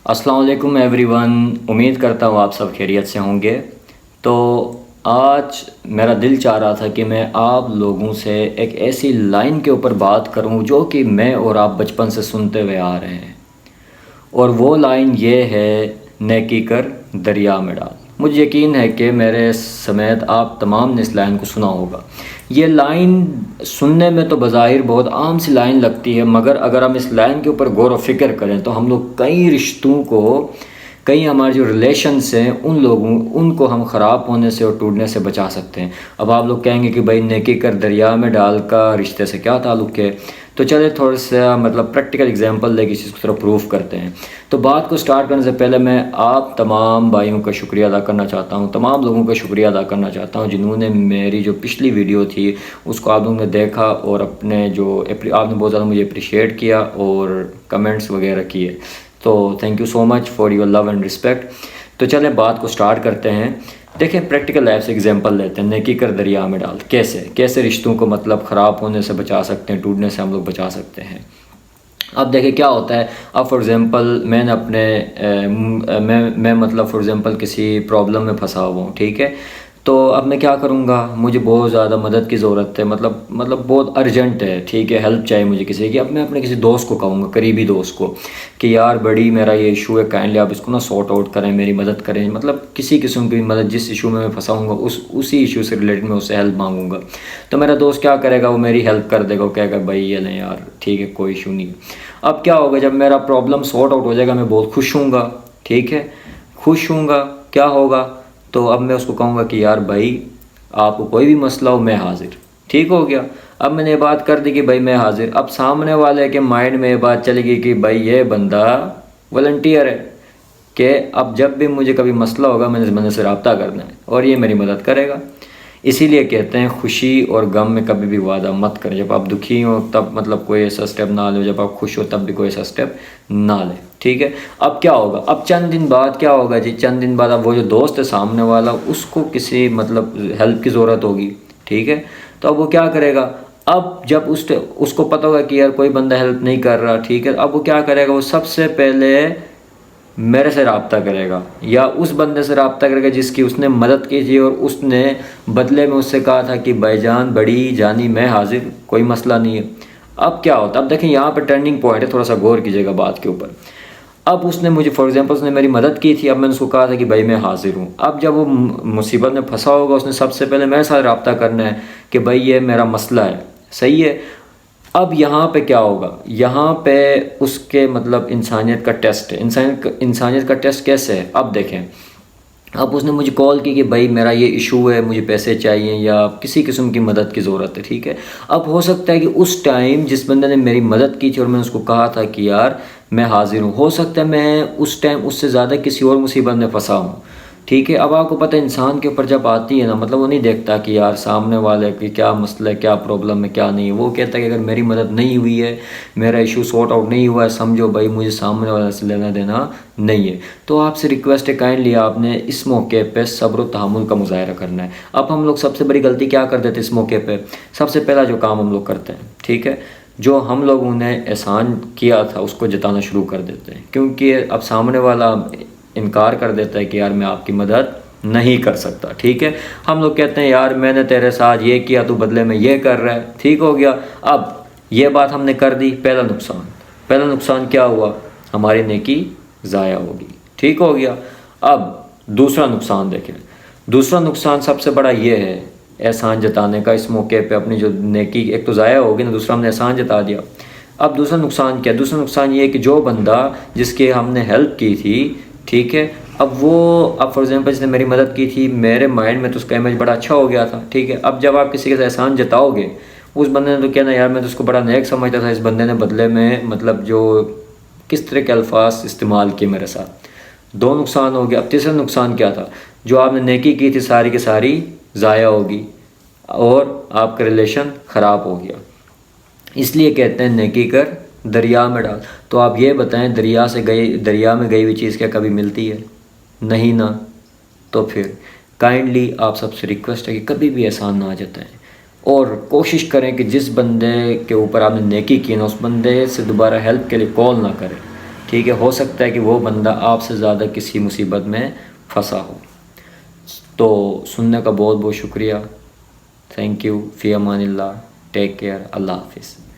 السلام علیکم every one, امید کرتا ہوں آپ سب خیریت سے ہوں گے۔ تو آج میرا دل چاہ رہا تھا کہ میں آپ لوگوں سے ایک ایسی لائن کے اوپر بات کروں جو کہ میں اور آپ بچپن سے سنتے ہوئے آ رہے ہیں، اور وہ لائن یہ ہے، نیکی کر دریا میں ڈال۔ مجھے یقین ہے کہ میرے سمیت آپ تمام نے اس لائن کو سنا ہوگا۔ یہ لائن سننے میں تو بظاہر بہت عام سی لائن لگتی ہے، مگر اگر ہم اس لائن کے اوپر غور و فکر کریں تو ہم لوگ کئی رشتوں کو، کئی ہمارے جو ریلیشنس ہیں ان کو ہم خراب ہونے سے اور ٹوٹنے سے بچا سکتے ہیں۔ اب آپ لوگ کہیں گے کہ بھائی نیکی کر دریا میں ڈال کا رشتے سے کیا تعلق ہے؟ تو چلے تھوڑا سا پریکٹیکل ایگزامپل لے کے اس چیز کو تھوڑا پروف کرتے ہیں۔ تو بات کو سٹارٹ کرنے سے پہلے میں آپ تمام بھائیوں کا شکریہ ادا کرنا چاہتا ہوں، تمام لوگوں کا شکریہ ادا کرنا چاہتا ہوں جنہوں نے میری جو پچھلی ویڈیو تھی اس کو آپ لوگوں نے دیکھا اور اپنے آپ نے بہت زیادہ مجھے اپریشیٹ کیا اور کمنٹس وغیرہ کیے۔ تو thank you so much for your love and respect. تو چلیں بات کو سٹارٹ کرتے ہیں۔ دیکھیں پریکٹیکل لائف سے ایگزامپل لیتے ہیں، نیکی کر دریا میں ڈال کیسے رشتوں کو خراب ہونے سے بچا سکتے ہیں، ٹوٹنے سے ہم لوگ بچا سکتے ہیں۔ اب دیکھیں کیا ہوتا ہے، اب فار ایگزامپل میں نے فار ایگزامپل کسی پرابلم میں پھنسا ہوا ہوں، ٹھیک ہے؟ تو اب میں کیا کروں گا، مجھے بہت زیادہ مدد کی ضرورت ہے، بہت ارجنٹ ہے، ٹھیک ہے، ہیلپ چاہیے مجھے کسی کی۔ اب میں اپنے کسی دوست کو کہوں گا، قریبی دوست کو، کہ یار بڑی میرا یہ ایشو ہے، کائنڈلی آپ اس کو سارٹ آؤٹ کریں، میری مدد کریں، کسی قسم کی مدد، جس ایشو میں پھنسا ہوں گا اسی ایشو سے ریلیٹڈ میں اس سے ہیلپ مانگوں گا۔ تو میرا دوست کیا کرے گا، وہ میری ہیلپ کر دے گا، وہ کہے گا بھائی یہ نہیں یار ٹھیک ہے کوئی ایشو نہیں۔ اب کیا ہوگا، جب میرا پرابلم سارٹ آؤٹ ہو جائے گا میں بہت خوش ہوں گا، ٹھیک ہے، خوش ہوں گا، کیا ہوگا، تو اب میں اس کو کہوں گا کہ یار بھائی آپ کو کوئی بھی مسئلہ ہو میں حاضر، ٹھیک ہو گیا۔ اب میں نے یہ بات کر دی کہ بھائی میں حاضر، اب سامنے والے کے مائنڈ میں یہ بات چلے گی کہ بھائی یہ بندہ والنٹیئر ہے، کہ اب جب بھی مجھے کبھی مسئلہ ہوگا میں نے اس بندے سے رابطہ کرنا ہے اور یہ میری مدد کرے گا۔ اسی لیے کہتے ہیں خوشی اور غم میں کبھی بھی وعدہ مت کریں، جب آپ دکھی ہوں تب کوئی ایسا سٹیپ نہ لیں، جب آپ خوش ہو تب بھی کوئی ایسا سٹیپ نہ لیں، ٹھیک ہے۔ اب کیا ہوگا، اب چند دن بعد کیا ہوگا جی، چند دن بعد اب وہ جو دوست ہے سامنے والا اس کو کسی ہیلپ کی ضرورت ہوگی، ٹھیک ہے، تو اب وہ کیا کرے گا، اب جب اس کو پتہ ہوگا کہ یار کوئی بندہ ہیلپ نہیں کر رہا، ٹھیک ہے، اب وہ کیا کرے گا، وہ سب سے پہلے میرے سے رابطہ کرے گا یا اس بندے سے رابطہ کرے گا جس کی اس نے مدد کی تھی اور اس نے بدلے میں اس سے کہا تھا کہ بھائی جان بڑی جانی میں حاضر، کوئی مسئلہ نہیں ہے۔ اب کیا ہوتا ہے، اب دیکھیں یہاں پہ ٹرننگ پوائنٹ ہے، تھوڑا سا غور کیجیے گا بات کے اوپر۔ اب اس نے مجھے فار ایگزامپل اس نے میری مدد کی تھی، اب میں نے اس کو کہا تھا کہ بھائی میں حاضر ہوں۔ اب جب وہ مصیبت میں پھنسا ہوگا اس نے سب سے پہلے میرے ساتھ رابطہ کرنا ہے کہ بھائی یہ میرا مسئلہ ہے، صحیح ہے۔ اب یہاں پہ کیا ہوگا، یہاں پہ اس کے انسانیت کا ٹیسٹ ہے۔ انسانیت کا ٹیسٹ کیسے ہے، اب دیکھیں، اب اس نے مجھے کال کی کہ بھائی میرا یہ ایشو ہے، مجھے پیسے چاہیے یا کسی قسم کی مدد کی ضرورت ہے، ٹھیک ہے۔ اب ہو سکتا ہے کہ اس ٹائم جس بندے نے میری مدد کی تھی اور میں نے اس کو کہا تھا کہ یار میں حاضر ہوں، ہو سکتا ہے میں اس ٹائم اس سے زیادہ کسی اور مصیبت میں پھنسا ہوں، ٹھیک ہے۔ اب آپ کو پتہ ہے انسان کے اوپر جب آتی ہے نا، وہ نہیں دیکھتا کہ یار سامنے والے کی کیا مسئلہ ہے، کیا پرابلم ہے، کیا نہیں ہے، وہ کہتا ہے کہ اگر میری مدد نہیں ہوئی ہے، میرا ایشو سارٹ آؤٹ نہیں ہوا ہے، سمجھو بھائی مجھے سامنے والے سے لینا دینا نہیں ہے۔ تو آپ سے ریکویسٹ ہے کائنڈلی آپ نے اس موقع پہ صبر و تحمل کا مظاہرہ کرنا ہے۔ اب ہم لوگ سب سے بڑی غلطی کیا کر دیتے اس موقع پہ، سب سے پہلا جو کام ہم لوگ کرتے ہیں، ٹھیک ہے، جو ہم لوگوں نے احسان کیا تھا اس کو جتانا شروع کر دیتے ہیں، کیونکہ اب سامنے والا انکار کر دیتا ہے کہ یار میں آپ کی مدد نہیں کر سکتا، ٹھیک ہے۔ ہم لوگ کہتے ہیں یار میں نے تیرے ساتھ یہ کیا، تو بدلے میں یہ کر رہا ہے، ٹھیک ہو گیا۔ اب یہ بات ہم نے کر دی، پہلا نقصان کیا ہوا، ہماری نیکی ضائع ہوگی، ٹھیک ہو گیا۔ اب دوسرا نقصان دیکھیں، دوسرا نقصان سب سے بڑا یہ ہے احسان جتانے کا اس موقع پہ، اپنی جو نیکی ایک تو ضائع ہوگی نا، دوسرا ہم نے احسان جتا دیا۔ اب دوسرا نقصان کیا، دوسرا نقصان یہ ہے کہ جو بندہ جس کی ہم نے ہیلپ کی تھی، ٹھیک ہے، اب فار ایگزامپل جس نے میری مدد کی تھی، میرے مائنڈ میں تو اس کا امیج بڑا اچھا ہو گیا تھا، ٹھیک ہے۔ اب جب آپ کسی کے ساتھ احسان جتاؤ گے، اس بندے نے تو کہنا یار میں تو اس کو بڑا نیک سمجھتا تھا، اس بندے نے بدلے میں جو کس طرح کے الفاظ استعمال کیے میرے ساتھ، دو نقصان ہو گیا۔ اب تیسرا نقصان کیا تھا، جو آپ نے نیکی کی تھی ساری کی ساری ضائع ہوگی اور آپ کا ریلیشن خراب ہو گیا۔ اس لیے کہتے ہیں نیکی کر دریا میں ڈال۔ تو آپ یہ بتائیں دریا میں گئی ہوئی چیز کیا کبھی ملتی ہے؟ نہیں نا۔ تو پھر کائنڈلی آپ سب سے ریکویسٹ ہے کہ کبھی بھی احسان نہ جتائیں اور کوشش کریں کہ جس بندے کے اوپر آپ نے نیکی کی نا، اس بندے سے دوبارہ ہیلپ کے لیے کال نہ کریں، ٹھیک ہے، ہو سکتا ہے کہ وہ بندہ آپ سے زیادہ کسی مصیبت میں پھنسا ہو۔ تو سننے کا بہت بہت شکریہ، تھینک یو، فی امان اللہ، ٹیک کیئر، اللہ حافظ۔